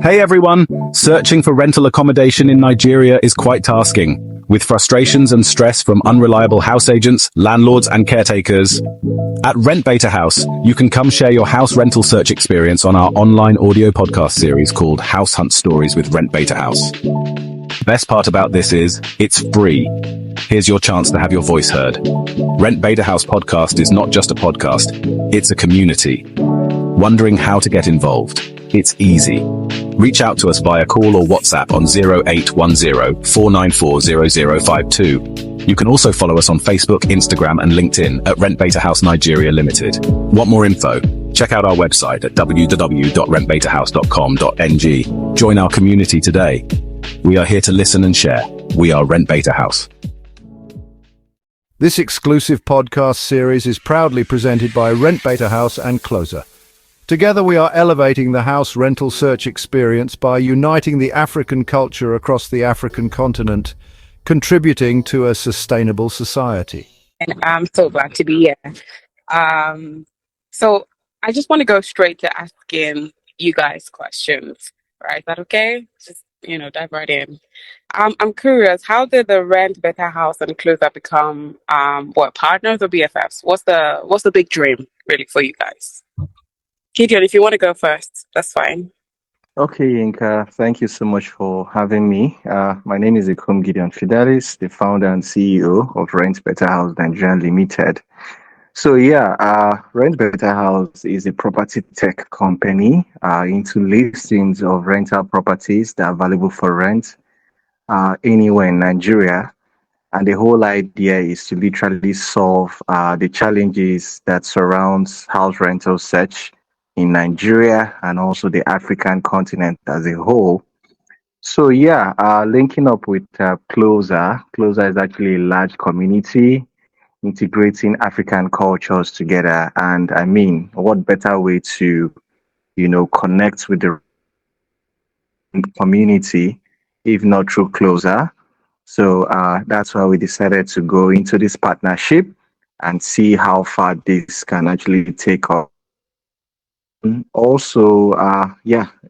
Hey everyone! Searching for rental accommodation in Nigeria is quite tasking, with frustrations and stress from unreliable house agents, landlords, and caretakers. At Rentbetahouse, you can come share your house rental search experience on our online audio podcast series called House Hunt Stories with Rentbetahouse. The best part about this is, it's free. Here's your chance to have your voice heard. Rentbetahouse podcast is not just a podcast, it's a community. Wondering how to get involved? It's easy. Reach out to us via call or WhatsApp on 0810-494-0052. You can also follow us on Facebook, Instagram, and LinkedIn at Rentbetahouse Nigeria Limited. Want more info? Check out our website at www.rentbetahouse.com.ng. Join our community today. We are here to listen and share. We are Rentbetahouse. This exclusive podcast series is proudly presented by Rentbetahouse and Kloza. Together we are elevating the house rental search experience by uniting the African culture across the African continent, contributing to a sustainable society. And I'm so glad to be here. So I just want to go straight to asking you guys questions. Right? Is that okay? Just, dive right in. I'm curious, how did the Rentbetahouse and Kloza become partners or BFFs? What's the big dream really for you guys? Gideon, if you want to go first, that's fine. Okay, Yinka, thank you so much for having me. My name is Gideon Fidelis, the founder and CEO of Rentbetahouse Nigeria Limited. So Rentbetahouse is a property tech company into listings of rental properties that are available for rent anywhere in Nigeria. And the whole idea is to literally solve the challenges that surrounds house rental search in Nigeria and also the African continent as a whole. So linking up with Kloza. Kloza is actually a large community integrating African cultures together. And I mean, what better way to, connect with the community if not through Kloza? So that's why we decided to go into this partnership and see how far this can actually take off. Also,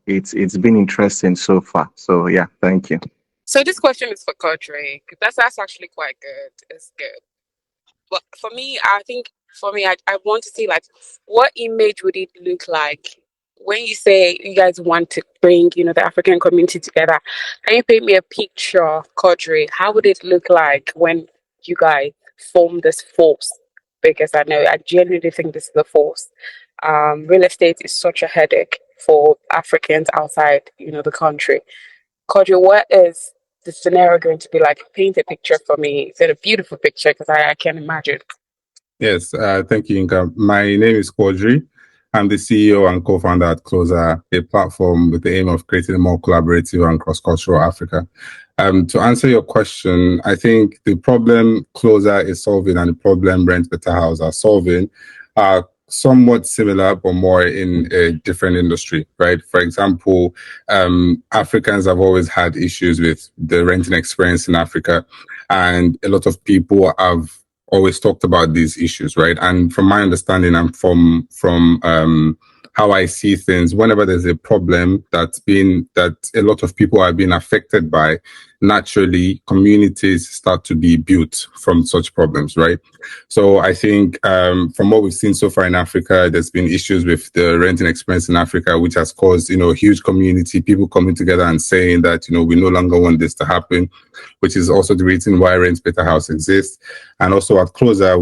it's been interesting so far. So thank you. So this question is for Kodre. That's actually quite good. It's good. But for me, I want to see what image would it look like when you say you guys want to bring, the African community together. Can you paint me a picture, Kodre? How would it look like when you guys form this force? Because I genuinely think this is a force. Real estate is such a headache for Africans outside, the country. Kodre, what is the scenario going to be like? Paint a picture for me. It's a beautiful picture because I can imagine. Yes, thank you, Inka. My name is Kodre. I'm the CEO and co-founder at Kloza, a platform with the aim of creating a more collaborative and cross-cultural Africa. To answer your question, I think the problem Kloza is solving and the problem Rentbetahouse are solving are somewhat similar, but more in a different industry, right? For example, Africans have always had issues with the renting experience in Africa, and a lot of people have always talked about these issues, right? And from my understanding and from how I see things, whenever there's a problem that a lot of people are being affected by, naturally communities start to be built from such problems, right? So I think from what we've seen so far in Africa, there's been issues with the renting experience in Africa, which has caused, a huge community, people coming together and saying that, we no longer want this to happen, which is also the reason why Rentbetahouse exists. And also at Kloza,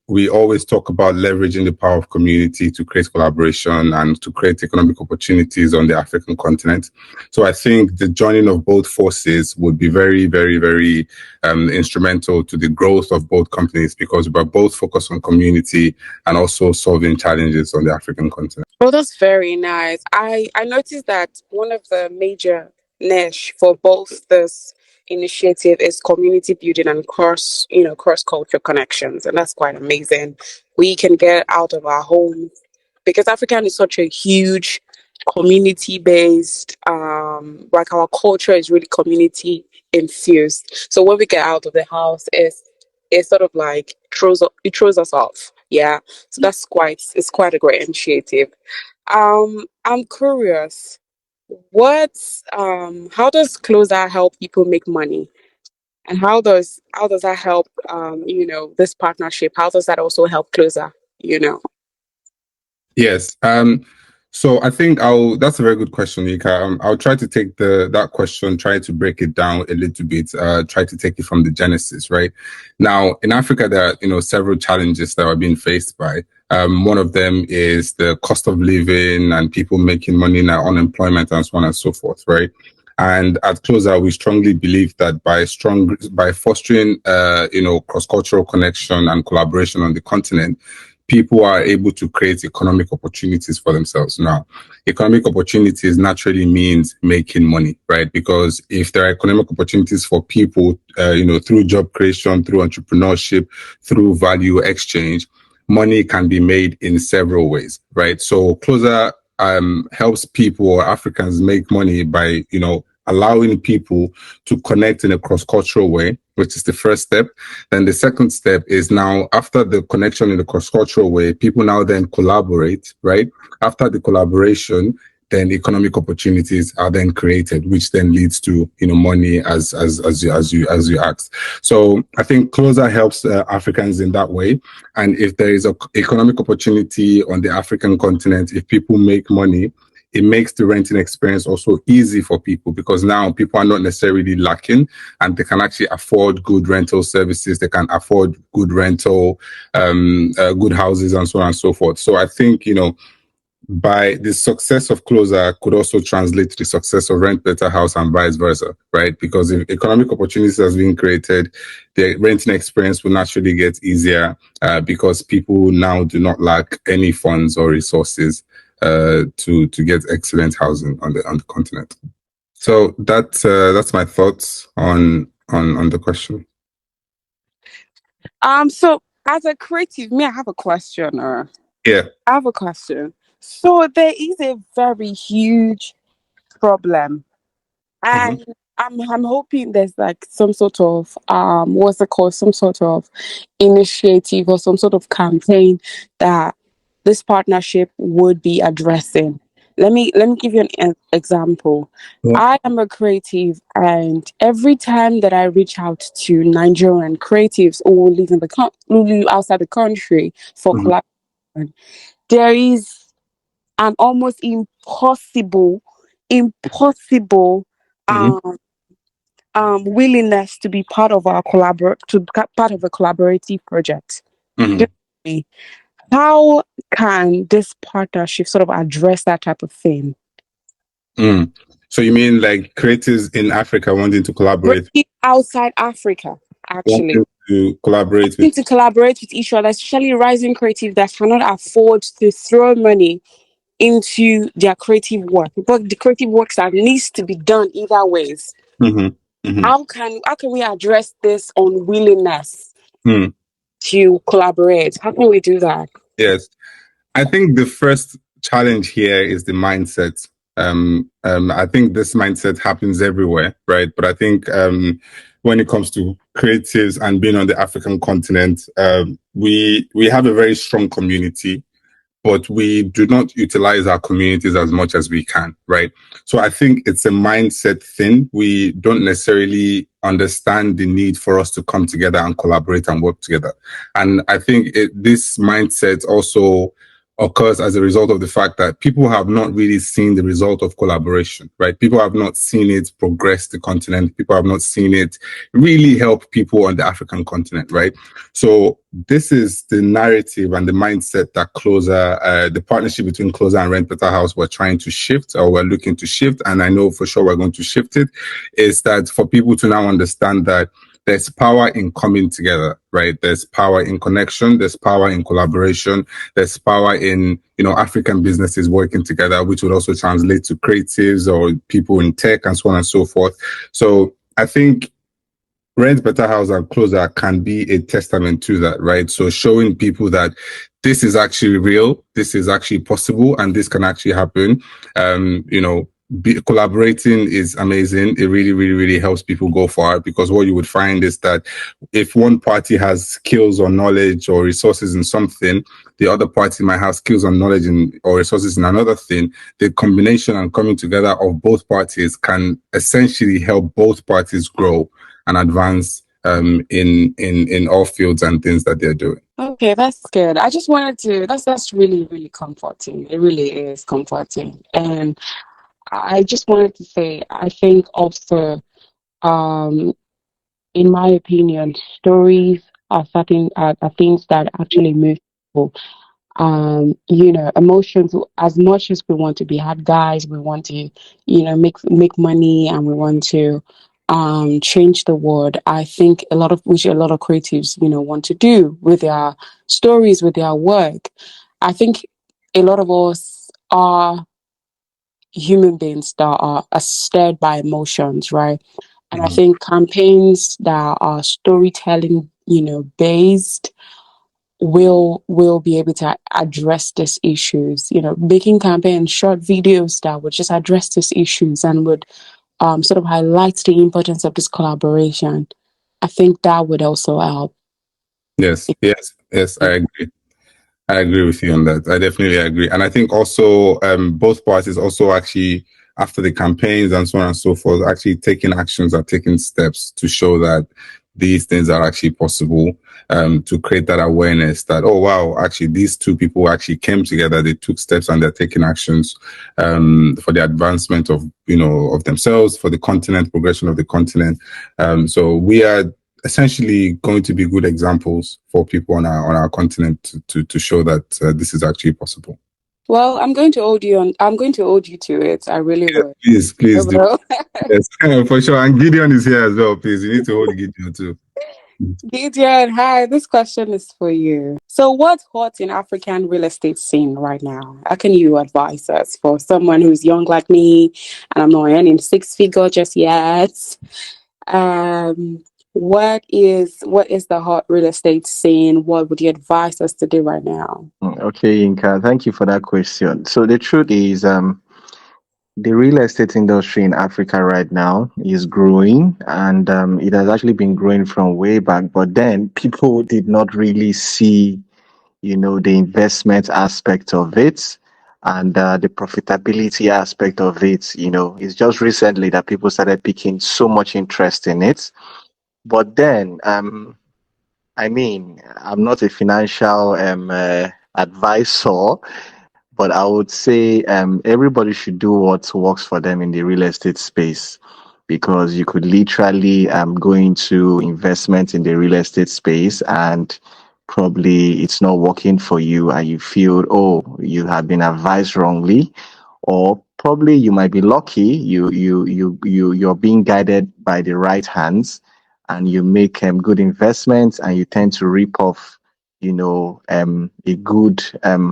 we always talk about leveraging the power of community to create collaboration and to create economic opportunities on the African continent. So I think the joining of both forces would be very, very, very instrumental to the growth of both companies, because we're both focused on community and also solving challenges on the African continent. Oh, that's very nice. I noticed that one of the major niche for both this initiative is community building and cross-cultural connections, and that's quite amazing. We can get out of our homes because African is such a huge community-based, our culture is really community infused. So when we get out of the house, it's sort of like it throws us off. Yeah. So it's quite a great initiative. I'm curious. How does Kloza help people make money? And how does that help this partnership? How does that also help Kloza, you know? Yes. So I think that's a very good question, Nika. I'll try to take that question, try to break it down a little bit, try to take it from the genesis, right? Now, in Africa, there are, several challenges that are being faced by. One of them is the cost of living and people making money now, unemployment and so on and so forth, right? And at Closer, we strongly believe that by fostering, cross-cultural connection and collaboration on the continent, people are able to create economic opportunities for themselves. Now, economic opportunities naturally means making money, right? Because if there are economic opportunities for people, through job creation, through entrepreneurship, through value exchange, money can be made in several ways, right? So Closer helps people or Africans make money by, allowing people to connect in a cross-cultural way, which is the first step. Then the second step is now, after the connection in the cross-cultural way, people now then collaborate, right? After the collaboration, then economic opportunities are then created, which then leads to money as you asked. So I think Closer helps Africans in that way. And if there is an economic opportunity on the African continent, if people make money, it makes the renting experience also easy for people, because now people are not necessarily lacking and they can actually afford good rental services. They can afford good rental, good houses and so on and so forth. So I think, by the success of Kloza could also translate to the success of Rentbetahouse and vice versa, right? Because if economic opportunities has been created, the renting experience will naturally get easier because people now do not lack any funds or resources to get excellent housing on the continent. So that's my thoughts on the question. So as a creative, I have a question. Yeah. I have a question. So there is a very huge problem, and I'm hoping there's like some sort of what's it called? Some sort of initiative or some sort of campaign that this partnership would be addressing. Let me give you an example. Yeah. I am a creative, and every time that I reach out to Nigerian creatives who live who live outside the country for collaboration, there is an almost impossible um, willingness to be part of part of a collaborative project. Mm-hmm. Get me? How can this partnership sort of address that type of thing? Mm. So you mean like creators in Africa wanting to collaborate? Outside Africa, actually. Wanting to collaborate Wanting with. to collaborate with each other, especially rising creative that cannot afford to throw money into their creative work, but the creative works that needs to be done either ways. How can we address this unwillingness to collaborate? How can we do that? Yes, I think the first challenge here is the mindset. I think this mindset happens everywhere, right? But I think when it comes to creatives and being on the African continent, we have a very strong community, but we do not utilize our communities as much as we can, right? So I think it's a mindset thing. We don't necessarily understand the need for us to come together and collaborate and work together. And I think this mindset also occurs as a result of the fact that people have not really seen the result of collaboration, right? People have not seen it progress the continent. People have not seen it really help people on the African continent, right? So this is the narrative and the mindset that Kloza, the partnership between Kloza and Rentbetahouse, we're trying to shift, or we're looking to shift, and I know for sure we're going to shift it, is that for people to now understand that there's power in coming together, right? There's power in connection. There's power in collaboration. There's power in, African businesses working together, which would also translate to creatives or people in tech and so on and so forth. So I think Rentbetahouse and Kloza can be a testament to that, right? So showing people that this is actually real, this is actually possible, and this can actually happen. collaborating is amazing. It really, really, really helps people go far, because what you would find is that if one party has skills or knowledge or resources in something, the other party might have skills and knowledge or resources in another thing. The combination and coming together of both parties can essentially help both parties grow and advance in all fields and things that they're doing. Okay, that's good. I just wanted to, that's really, really comforting. It really is comforting. And I just wanted to say, I think also, in my opinion, stories are something are things that actually move people. Emotions, as much as we want to be hard guys, we want to, make money, and we want to change the world. I think which a lot of creatives, want to do with their stories, with their work. I think a lot of us are human beings that are stirred by emotions, right? And I think campaigns that are storytelling, based will be able to address these issues. Making campaigns, short videos that would just address these issues and would sort of highlight the importance of this collaboration. I think that would also help. Yes, I agree. I agree with you on that. I definitely agree. And I think also both parties also actually, after the campaigns and so on and so forth, actually taking actions or taking steps to show that these things are actually possible, to create that awareness that, oh, wow, actually, these two people actually came together, they took steps and they're taking actions for the advancement of, of themselves, for the continent, progression of the continent. So we are essentially going to be good examples for people on our continent to show that this is actually possible. Well, I'm going to hold you to it. I really will. Please do. Yes, for sure. And Gideon is here as well. Please, you need to hold Gideon too. Gideon, hi. This question is for you. So, what's hot in African real estate scene right now? How can you advise us, for someone who's young like me and I'm not earning six figure just yet? What is the hot real estate scene? What would you advise us to do right now? Okay, Inka, thank you for that question. So the truth is, the real estate industry in Africa right now is growing, and it has actually been growing from way back. But then people did not really see, the investment aspect of it and the profitability aspect of it. It's just recently that people started picking so much interest in it. But then, I'm not a financial advisor, but I would say everybody should do what works for them in the real estate space, because you could literally go into investment in the real estate space and probably it's not working for you and you feel, oh, you have been advised wrongly, or probably you might be lucky, you're being guided by the right hands and you make good investments and you tend to reap off a good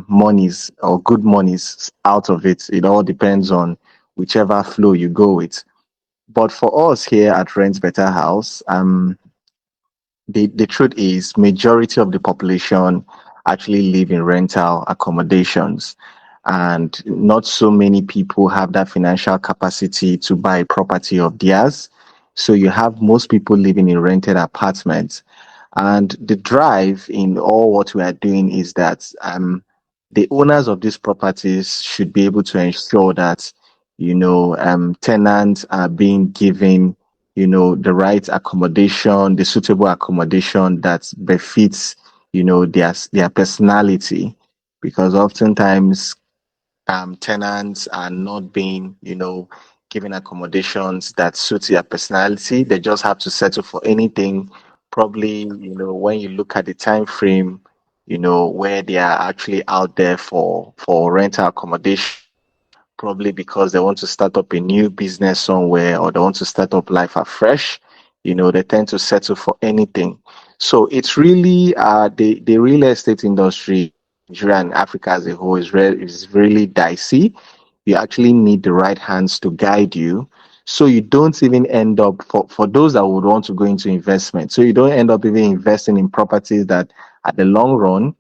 monies or good monies out of it. It all depends on whichever flow you go with. But for us here at Rentbetahouse, the truth is majority of the population actually live in rental accommodations, and not so many people have that financial capacity to buy a property of theirs. So you have most people living in rented apartments. And the drive in all what we are doing is that the owners of these properties should be able to ensure that, tenants are being given, the right accommodation, the suitable accommodation that befits, their personality. Because oftentimes tenants are not being, given accommodations that suit their personality. They just have to settle for anything. Probably, when you look at the time frame, where they are actually out there for rental accommodation, probably because they want to start up a new business somewhere or they want to start up life afresh, they tend to settle for anything. So it's really the real estate industry, Nigeria and Africa as a whole, is really dicey. You actually need the right hands to guide you. So you don't even end up, for those that would want to go into investment, so you don't end up even investing in properties that at the long run,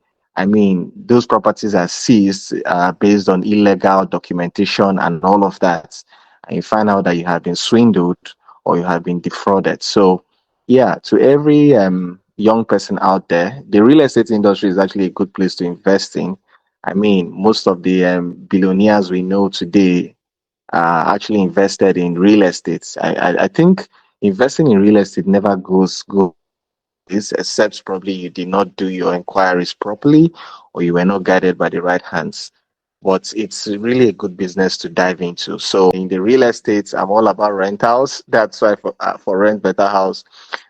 those properties are seized based on illegal documentation and all of that. and you find out that you have been swindled or you have been defrauded. So, yeah, to every young person out there, the real estate industry is actually a good place to invest in. I mean, most of the billionaires we know today actually invested in real estate. I think investing in real estate never goes this, except probably you did not do your inquiries properly or you were not guided by the right hands. But it's really a good business to dive into. So in the real estate, I'm all about rentals. That's why for Rent Better House,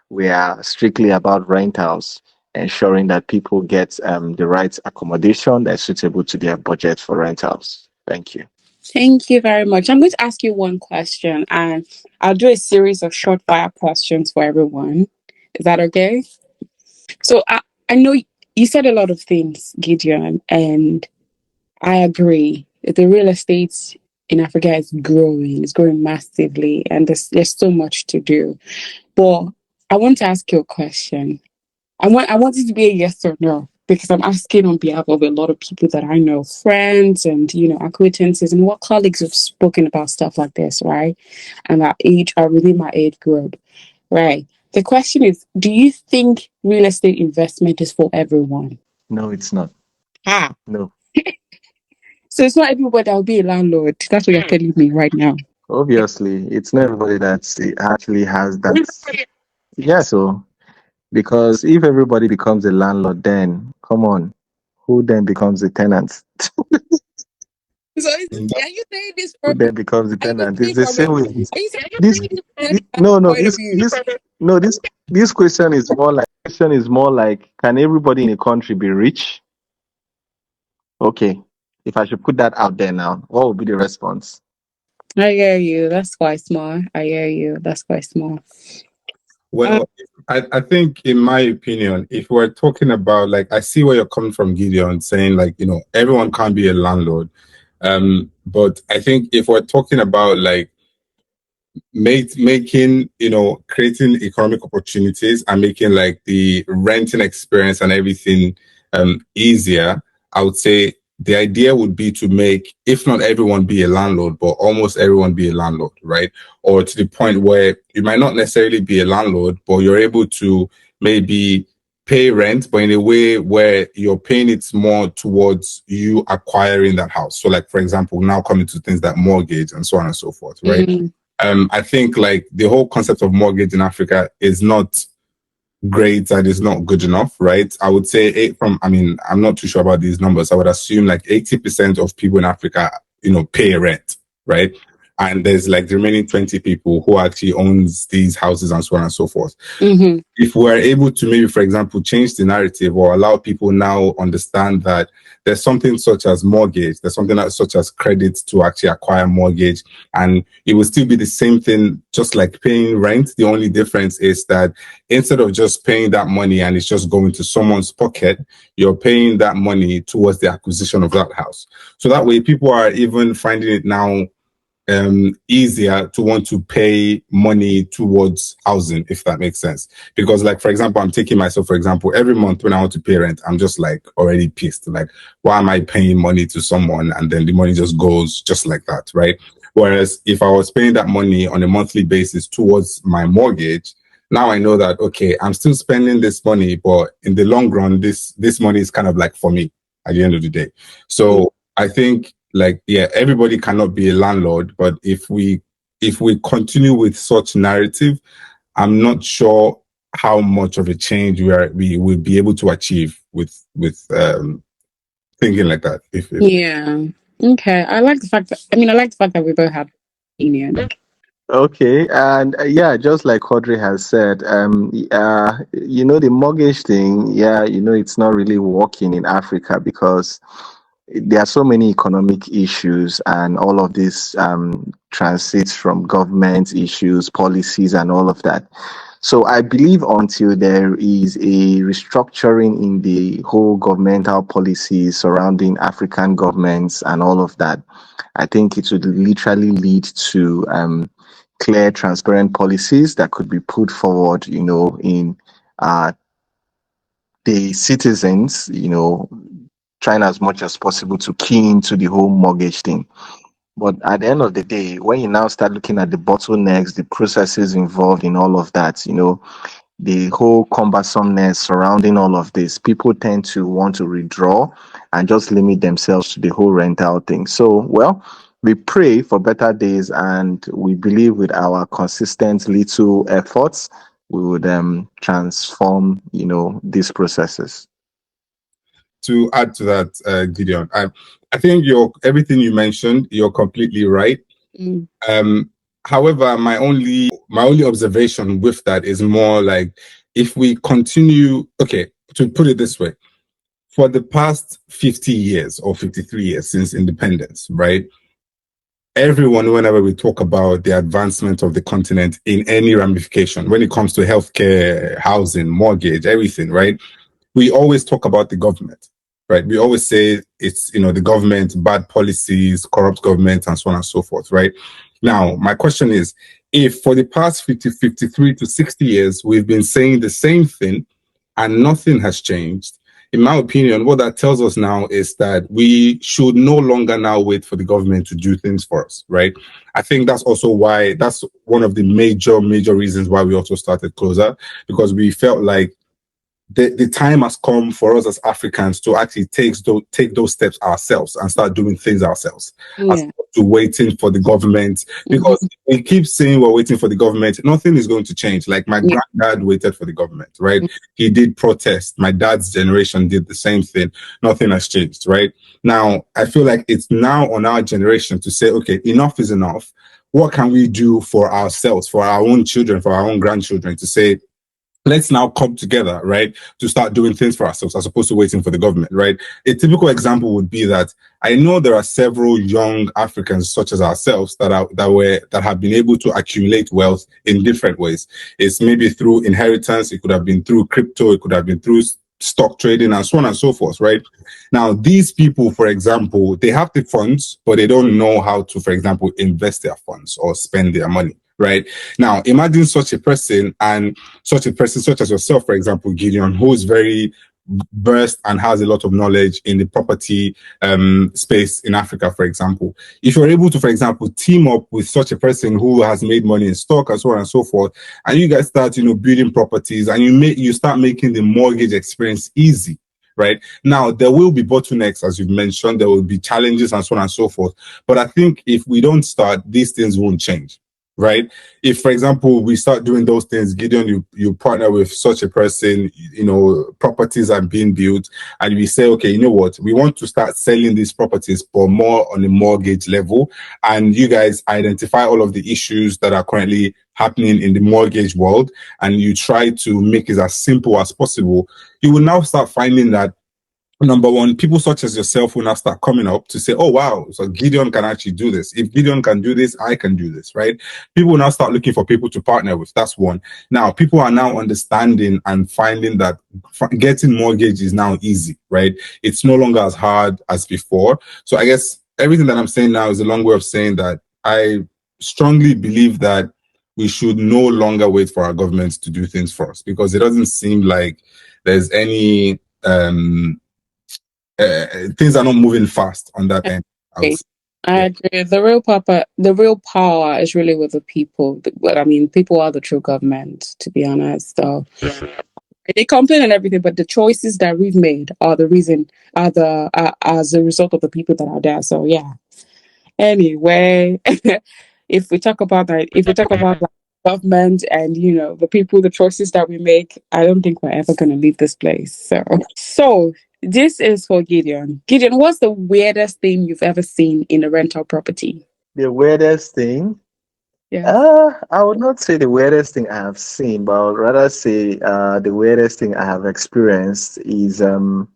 we are strictly about rentals, ensuring that people get the right accommodation that's suitable to their budget for rentals. Thank you. Thank you very much. I'm going to ask you one question, and I'll do a series of short fire questions for everyone. Is that okay? So I know you said a lot of things, Gideon, and I agree. The real estate in Africa is growing. It's growing massively, and there's so much to do. But I want to ask you a question. I want it to be a yes or no because I'm asking on behalf of a lot of people that I know, friends and acquaintances and what colleagues have spoken about stuff like this, right? And our age are within my age group, right? The question is, do you think real estate investment is for everyone? No, it's not. Ah, No. so it's not everybody that will be a landlord. That's what you're telling me right now. Obviously, it's not everybody that actually has that. Yeah, so because if everybody becomes a landlord, then come on, who then becomes a tenant? So In that, are you saying this Who from? then becomes a Are you tenant? It's saying the from a? same way. Are you saying This, from a no, no, point of view? this question is more like, can everybody in a country be rich? Okay, if I should put that out there now, what would be the response? I hear you. That's quite smart. I hear you. That's quite smart. Uh, well, I think, in my opinion, if we're talking about, like, I see where you're coming from, Gideon, saying, like, everyone can't be a landlord. But I think if we're talking about, like, making, creating economic opportunities and making, like, the renting experience and everything easier, I would say the idea would be to make, if not everyone be a landlord, but almost everyone be a landlord, right? Or to the point where you might not necessarily be a landlord, but you're able to maybe pay rent, but in a way where you're paying it more towards you acquiring that house. So, like, for example, now coming to things like mortgage and so on and so forth, right? mm, I think, like, the whole concept of mortgage in Africa is not great and is not good enough, right? I would say I'm not too sure about these numbers. I would assume like 80% of people in Africa, pay rent, right? And there's like the remaining 20 people who actually owns these houses and so on and so forth. mm-hmm. If we're able to maybe, for example, change the narrative or allow people now understand that there's something such as mortgage, there's something such as credit to actually acquire mortgage, and it will still be the same thing, just like paying rent. The only difference is that instead of just paying that money and it's just going to someone's pocket, you're paying that money towards the acquisition of that house. So that way people are even finding it now easier to want to pay money towards housing, if that makes sense. Because, like, for example, I'm taking myself, for example, every month when I want to pay rent, I'm just like already pissed. Like, why am I paying money to someone and then the money just goes just like that, right? Whereas if I was paying that money on a monthly basis towards my mortgage, now I know that, okay, I'm still spending this money, but in the long run, this money is kind of like for me at the end of the day. So I think, like, yeah, everybody cannot be a landlord, but if we continue with such narrative, I'm not sure how much of a change we will be able to achieve with thinking like that. If Yeah. Okay. I like the fact that we both have opinion. Okay, and yeah, just like Audrey has said, the mortgage thing, yeah, it's not really working in Africa because there are so many economic issues, and all of this transits from government issues, policies, and all of that. So I believe until there is a restructuring in the whole governmental policies surrounding African governments and all of that, I think it would literally lead to clear, transparent policies that could be put forward, in uh, the citizens, trying as much as possible to key into the whole mortgage thing. But at the end of the day, when you now start looking at the bottlenecks, the processes involved in all of that, the whole cumbersomeness surrounding all of this, people tend to want to withdraw and just limit themselves to the whole rental thing. So, well, we pray for better days, and we believe with our consistent little efforts, we would transform, these processes. To add to that, Gideon, I think everything you mentioned, you're completely right. Mm. However, my only observation with that is more like, if we continue, okay, to put it this way, for the past 50 years or 53 years since independence, right? Everyone, whenever we talk about the advancement of the continent in any ramification, when it comes to healthcare, housing, mortgage, everything, right? We always talk about the government, right? We always say it's, the government, bad policies, corrupt government, and so on and so forth, right? Now, my question is, if for the past 53 to 60 years, we've been saying the same thing and nothing has changed, in my opinion, what that tells us now is that we should no longer now wait for the government to do things for us, right? I think that's also why, that's one of the major reasons why we also started Kloza, because we felt like the time has come for us as Africans to actually take those steps ourselves and start doing things ourselves, as Yeah. opposed to waiting for the government. Because we keep saying we're waiting for the government, nothing is going to change. Like my granddad waited for the government, right? He did protest. My dad's generation did the same thing. Nothing has changed, right? Now, I feel like it's now on our generation to say, okay, enough is enough. What can we do for ourselves, for our own children, for our own grandchildren, to say, let's now come together, right, to start doing things for ourselves as opposed to waiting for the government, right? A typical example would be that I know there are several young Africans such as ourselves that have been able to accumulate wealth in different ways. It's maybe through inheritance, it could have been through crypto, it could have been through stock trading, and so on and so forth, right? Now, these people, for example, they have the funds, but they don't know how to, for example, invest their funds or spend their money. Right now, imagine such a person such as yourself, for example, Gideon, who is very versed and has a lot of knowledge in the property space in Africa, for example. If you're able to, for example, team up with such a person who has made money in stock and so on and so forth, and you guys start, building properties, and you start making the mortgage experience easy. Right now, there will be bottlenecks, as you've mentioned, there will be challenges and so on and so forth. But I think if we don't start, these things won't change. Right? If, for example, we start doing those things, Gideon, you partner with such a person, properties are being built, and we say, okay, you know what, we want to start selling these properties for more on a mortgage level, and you guys identify all of the issues that are currently happening in the mortgage world, and you try to make it as simple as possible, you will now start finding that, number one, people such as yourself will now start coming up to say, oh, wow, so Gideon can actually do this. If Gideon can do this, I can do this, right? People will now start looking for people to partner with. That's one. Now, people are now understanding and finding that getting mortgage is now easy, right? It's no longer as hard as before. So I guess everything that I'm saying now is a long way of saying that I strongly believe that we should no longer wait for our governments to do things for us, because it doesn't seem like there's any things are not moving fast on that end. I agree. The real power is really with the people. I mean, people are the true government, to be honest. So they complain and everything, but the choices that we've made are the reason, as a result of the people that are there. So yeah. Anyway, if we talk about that, like, government and the people, the choices that we make, I don't think we're ever going to leave this place. So this is for Gideon. Gideon, what's the weirdest thing you've ever seen in a rental property? The weirdest thing? Yeah. I would not say the weirdest thing I have seen, but I would rather say the weirdest thing I have experienced is the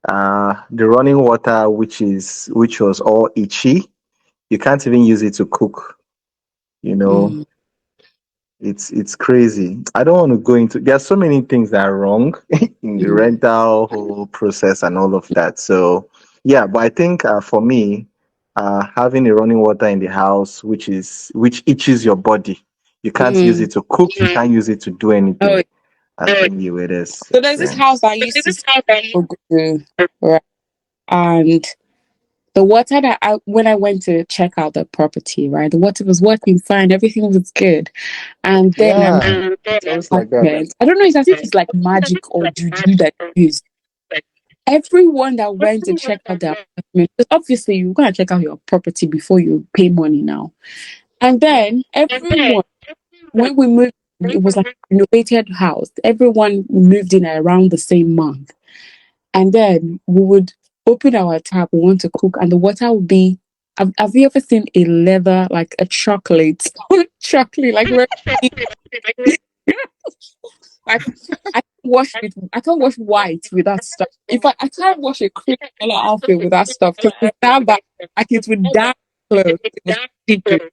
running water, which was all itchy. You can't even use it to cook. Mm. It's crazy. I don't want to go into. There are so many things that are wrong in the rental whole process and all of that. So yeah, but I think for me, having a running water in the house, which itches your body, you can't use it to cook. You can't use it to do anything. Oh, I think the weirdest so there's this experience. house I used to go to, right? And The water that when I went to check out the property, right, the water was working fine, everything was good. And then Yeah, it's always like that. I don't know, it's as if it's like magic or juju that you use. Everyone that went to check out the apartment, because obviously you're going to check out your property before you pay money now. And then everyone, when we moved, it was like a renovated house. Everyone moved in around the same month. And then we would open our tap, we want to cook, and the water would be. Have you ever seen a leather, like a chocolate? Chocolate, like like I can't wash white with that stuff. If I can't wash a cream color outfit with that stuff because it's that bad, like it would damn clothes. It was ridiculous.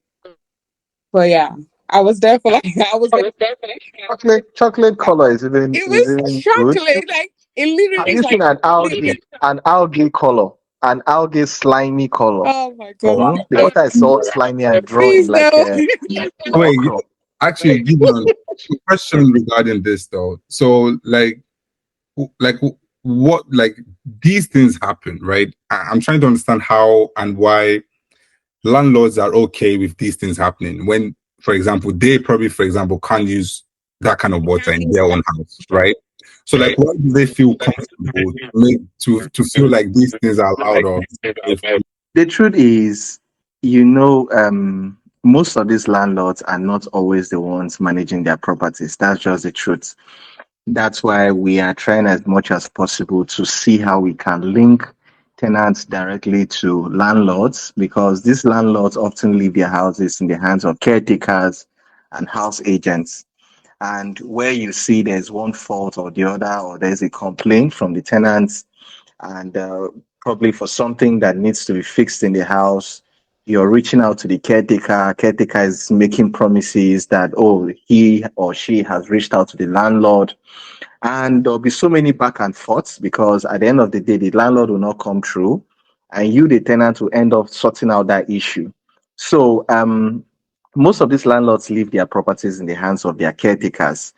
But yeah, I was there for like I was there. Chocolate color is even It was good. chocolate, like it literally Have is you like seen an algae color, an algae slimy color? oh my god, The water is so slimy and drawing please like no. Wait, okra. actually, Gideon, question regarding this though. So, like what, like these things happen, right? I'm trying to understand how and why landlords are okay with these things happening when, for example, they probably, for example, can't use that kind of water in their own house, right? So, like, why do they feel comfortable to feel like these things are allowed? Or if The truth is, most of these landlords are not always the ones managing their properties. That's just the truth. That's why we are trying as much as possible to see how we can link tenants directly to landlords because these landlords often leave their houses in the hands of caretakers and house agents. And where you see there's one fault or the other, or there's a complaint from the tenants, and probably for something that needs to be fixed in the house, you're reaching out to the caretaker. Caretaker is making promises that, oh, he or she has reached out to the landlord. And there'll be so many back and forths because at the end of the day, the landlord will not come through and you, the tenant, will end up sorting out that issue. So, most of these landlords leave their properties in the hands of their caretakers.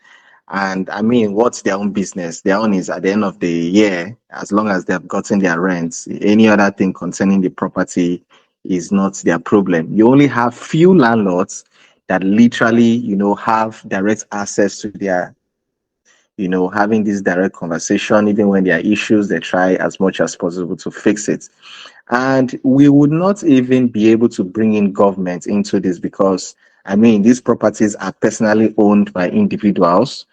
And I mean, what's their own business? Their own is at the end of the year, as long as they've gotten their rents, any other thing concerning the property is not their problem. You only have few landlords that literally, have direct access to their, having this direct conversation. Even when there are issues, they try as much as possible to fix it. And we would not even be able to bring in government into this because, I mean, these properties are personally owned by individuals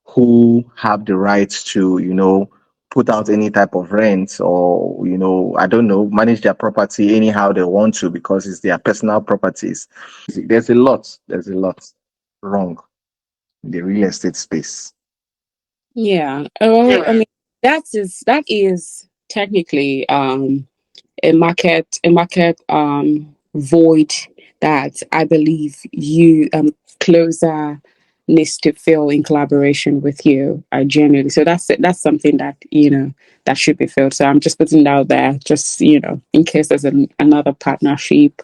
who have the right to, put out any type of rent or, I don't know, manage their property anyhow they want to because it's their personal properties. There's a lot wrong in the real estate space. Yeah. Oh, I mean that is technically a market void that I believe you Kloza needs to fill in collaboration with you. I genuinely so that's something that that should be filled. So I'm just putting it out there, just in case there's another partnership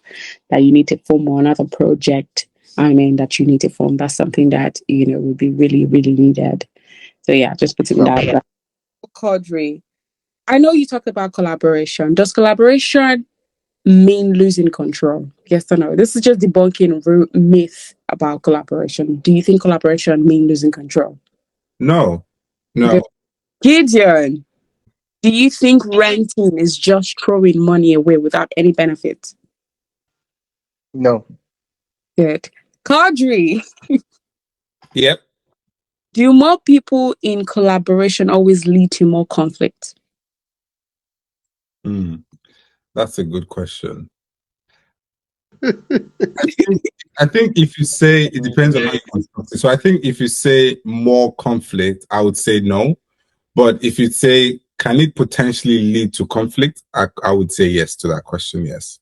that you need to form or another project. I mean that you need to form. That's something that would be really really needed. So yeah, just putting it out there. Quadri, I know you talked about collaboration. Does collaboration mean losing control? Yes or no? This is just debunking myth about collaboration. Do you think collaboration mean losing control? no, Good. no, Gideon, do you think renting is just throwing money away without any benefit? No. Good. Kadri, yep. do more people in collaboration always lead to more conflict? That's a good question. I think if you say it depends on how you construct it. So I think if you say more conflict, I would say no. But if you say can it potentially lead to conflict, I would say yes to that question. Yes.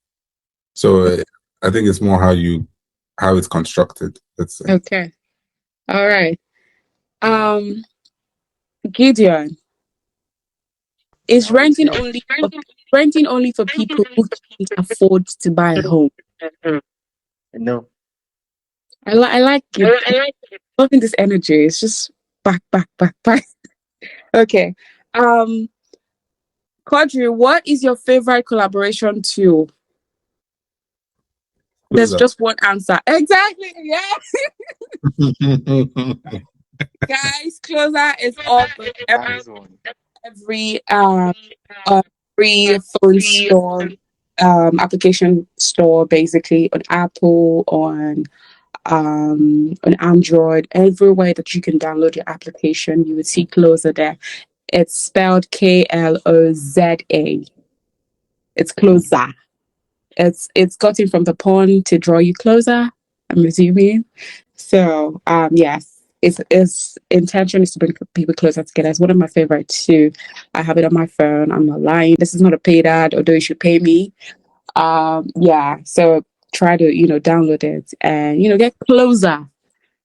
So I think it's more how it's constructed. Let's say. Okay. All right. Gideon, is renting only for people who can't afford to buy a home? No. I like it. Loving this energy. It's just back. Okay. Quadri, what is your favorite collaboration tool? There's Kloza. just one answer. Exactly. Yeah. Guys, Kloza is on Nice one. every free phone store, application store, basically on Apple, on Android, everywhere that you can download your application, you would see Kloza there. It's spelled Kloza. It's Kloza. It's gotten from the pawn to draw you closer, I'm assuming. So yes, its intention is to bring people closer together. It's one of my favorites too. I have it on my phone. I'm not lying. This is not a paid ad, although you should pay me. Yeah. So try to download it and get closer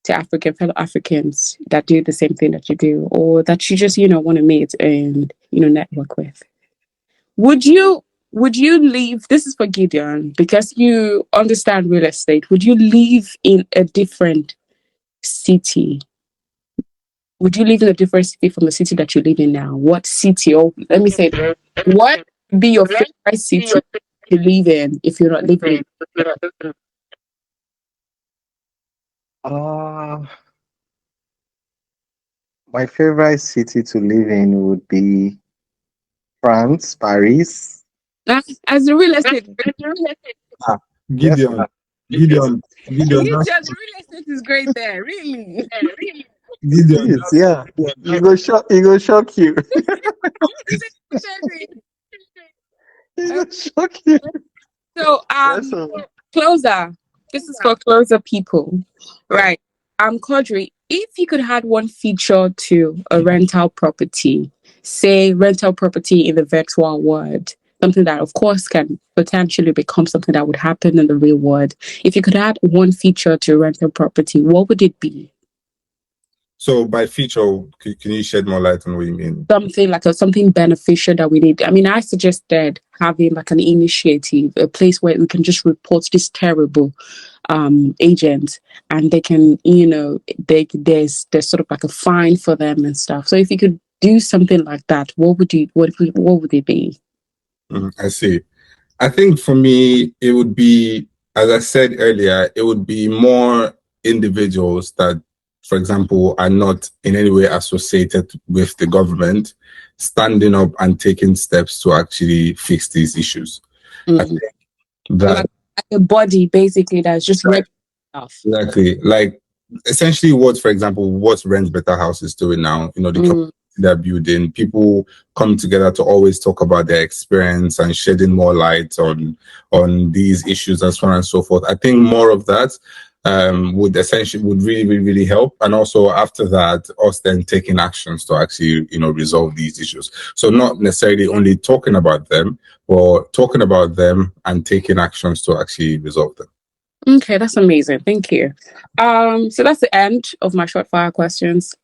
to fellow Africans that do the same thing that you do, or that you just want to meet and network with. Would you leave, this is for Gideon, because you understand real estate, would you live in a different city? Would you live in a different city from the city that you live in now? What city, or let me say, what would be your favorite city to live in if you're not living in? Uh, my favorite city to live in would be France, Paris. As a real estate, Ah, yes, Gideon, Gideon, Gideon, the that's, real estate is great there, really. Gideon, it is, yeah. It go shock you. It go shock you. So, That's all. Closer. This is for closer people, right? Quadri, if you could add one feature to a rental property, say rental property in the virtual world, something that, of course, can potentially become something that would happen in the real world. If you could add one feature to rental property, what would it be? so by feature, can you shed more light on what you mean? Something like something beneficial that we need. I mean, I suggested having like an initiative, a place where we can just report this terrible agent, and they can, there's sort of like a fine for them and stuff. So if you could do something like that, what would it be? I see. I think for me, it would be, as I said earlier, it would be more individuals that, for example, are not in any way associated with the government standing up and taking steps to actually fix these issues. I think that Like a body, basically, that's just Right. stuff. Exactly, like essentially what, for example, what Rentbetahouse is doing now, the community they're building, people come together to always talk about their experience and shedding more light on these issues and so on and so forth. I think more of that would really, really, really help. And also after that, us then taking actions to actually, resolve these issues. So not necessarily only talking about them, but talking about them and taking actions to actually resolve them. Okay, that's amazing. Thank you. So that's the end of my short fire questions.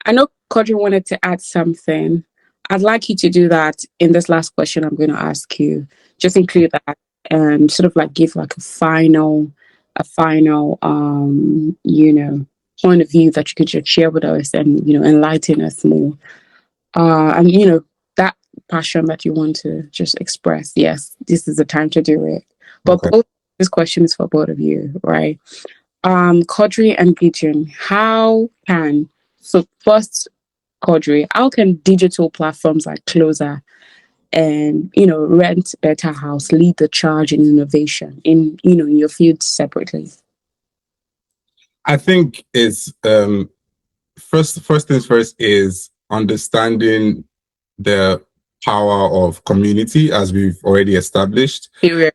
I know Kodri wanted to add something. I'd like you to do that in this last question I'm going to ask you. Just include that and sort of like give like a final, point of view that you could just share with us and, enlighten us more. And, that passion that you want to just express. Yes, this is the time to do it. But Okay. this question is for both of you, right? Kodri and Gideon, first, Kodri, how can digital platforms like Kloza and Rentbetahouse lead the charge in innovation in your field separately? I think it's first things first is understanding the power of community, as we've already established. Yeah.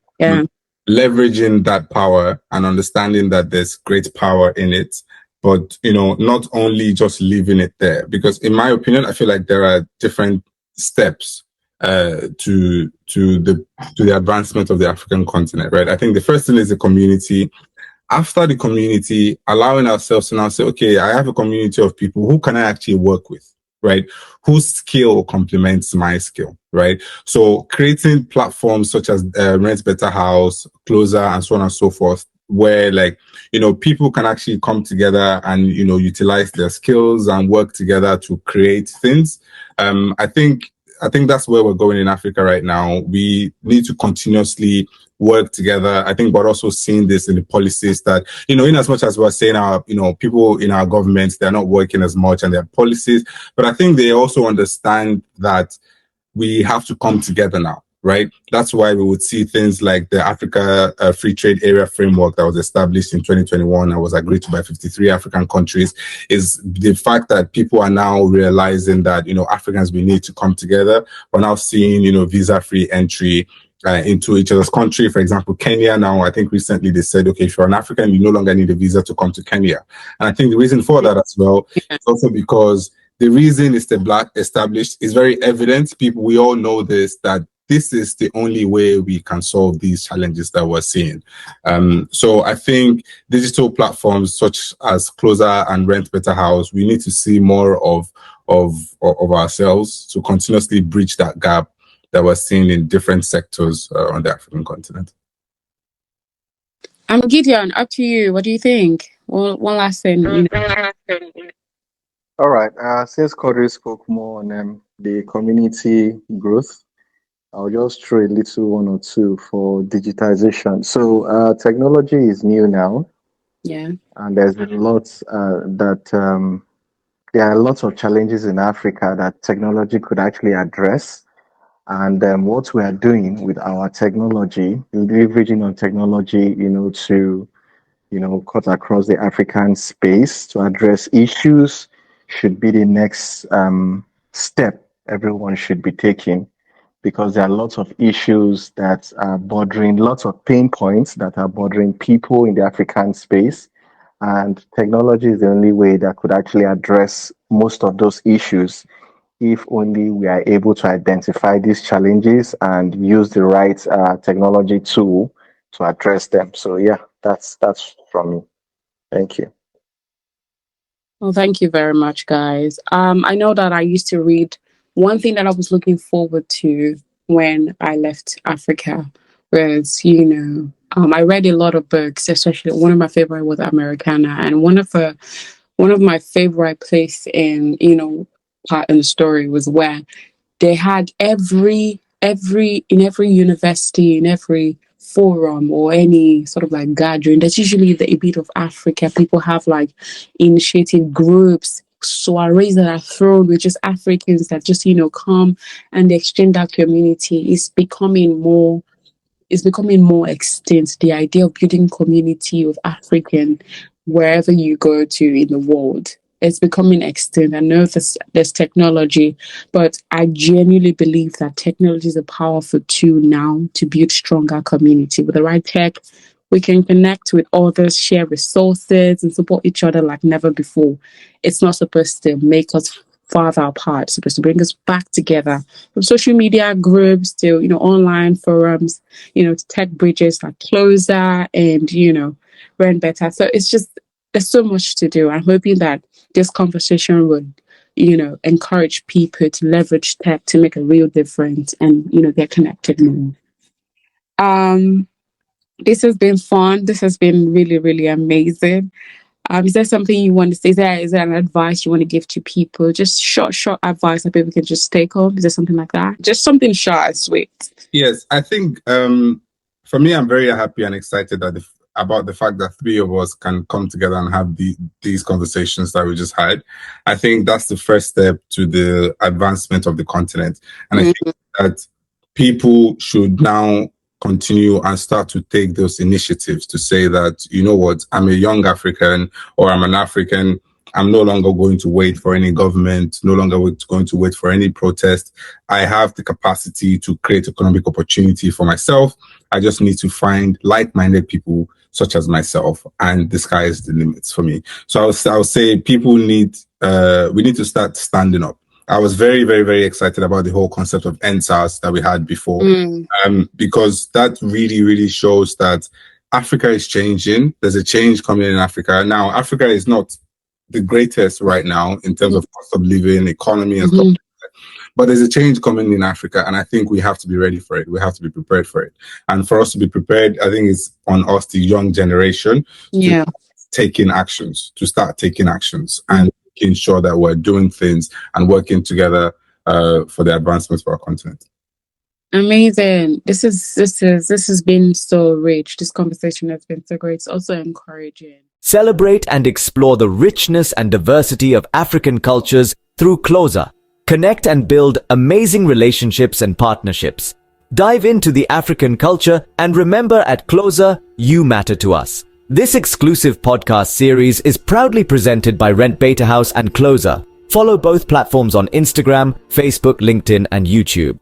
Leveraging that power and understanding that there's great power in it, but not only just leaving it there, because in my opinion, I feel like there are different steps to the advancement of the African continent, right? I think the first thing is the community. After the community, allowing ourselves to now say, okay, I have a community of people, who can I actually work with, right? Whose skill complements my skill, right? So creating platforms such as Rentbetahouse, Kloza, and so on and so forth, where people can actually come together and, utilize their skills and work together to create things. I think I think that's where we're going in Africa right now. We need to continuously work together. I think we're also seeing this in the policies that, in as much as we're saying people in our governments, they're not working as much and their policies, but I think they also understand that we have to come together now, right? That's why we would see things like the Africa Free Trade Area Framework that was established in 2021 and was agreed to by 53 African countries, is the fact that people are now realizing that, Africans, we need to come together. We're now seeing, visa-free entry into each other's country. For example, Kenya now, I think recently they said, okay, if you're an African, you no longer need a visa to come to Kenya. And I think the reason for that as well is also because the reason it's the Black established is very evident. We all know this, that this is the only way we can solve these challenges that we're seeing. So I think digital platforms such as Kloza and Rentbetahouse, we need to see more of ourselves to continuously bridge that gap that we're seeing in different sectors on the African continent. Gideon, up to you. What do you think? One last thing. All right. Since Cody spoke more on the community growth, I'll just throw a little one or two for digitization. So technology is new now. Yeah. And there's been lots there are lots of challenges in Africa that technology could actually address. And what we are doing with our technology, leveraging on technology, to cut across the African space to address issues should be the next step everyone should be taking, because there are lots of issues that are bordering, lots of pain points that are bordering people in the African space. And technology is the only way that could actually address most of those issues, if only we are able to identify these challenges and use the right technology tool to address them. So yeah, that's from me. Thank you. Well, thank you very much, guys. I know that I used to read. One thing that I was looking forward to when I left Africa was, I read a lot of books, especially one of my favorite was Americana, and one of my favorite place in part in the story was where they had every in every university, in every forum or any sort of like gathering, there's usually a bit of Africa. People have like initiative groups, soirees that are thrown with just Africans that just come and exchange that community. Is becoming more extinct. The idea of building community of African wherever you go to in the world, it's becoming extinct. I know there's technology, but I genuinely believe that technology is a powerful tool now to build stronger community. With the right tech, we can connect with others, share resources, and support each other like never before. It's not supposed to make us farther apart. It's supposed to bring us back together. From social media groups to online forums, to tech bridges like Kloza and Rentbetahouse. So it's just there's so much to do. I'm hoping that this conversation would encourage people to leverage tech to make a real difference and get connected more. This has been fun. This has been really, really amazing. Is there something you want to say? Is there an advice you want to give to people? Just short advice that people can just take home. Is there something like that? Just something short and sweet. Yes, I think for me, I'm very happy and excited about the fact that three of us can come together and have these conversations that we just had. I think that's the first step to the advancement of the continent. And I think that people should now continue and start to take those initiatives to say that, what, I'm a young African or I'm an African. I'm no longer going to wait for any government, no longer going to wait for any protest. I have the capacity to create economic opportunity for myself. I just need to find like-minded people such as myself, and the sky is the limits for me. So I'll say people we need to start standing up. I was very, very, very excited about the whole concept of NSAS that we had before, because that really, really shows that Africa is changing. There's a change coming in Africa. Now, Africa is not the greatest right now in terms of cost of living, economy, and stuff like that. But there's a change coming in Africa, and I think we have to be ready for it. We have to be prepared for it. And for us to be prepared, I think it's on us, the young generation, to start taking actions and making sure that we're doing things and working together for the advancement of our continent. Amazing. This has been so rich. This conversation has been so great. It's also encouraging. Celebrate and explore the richness and diversity of African cultures through Kloza. Connect and build amazing relationships and partnerships. Dive into the African culture and remember, at Kloza, you matter to us. This exclusive podcast series is proudly presented by Rentbetahouse and Kloza. Follow both platforms on Instagram, Facebook, LinkedIn, and YouTube.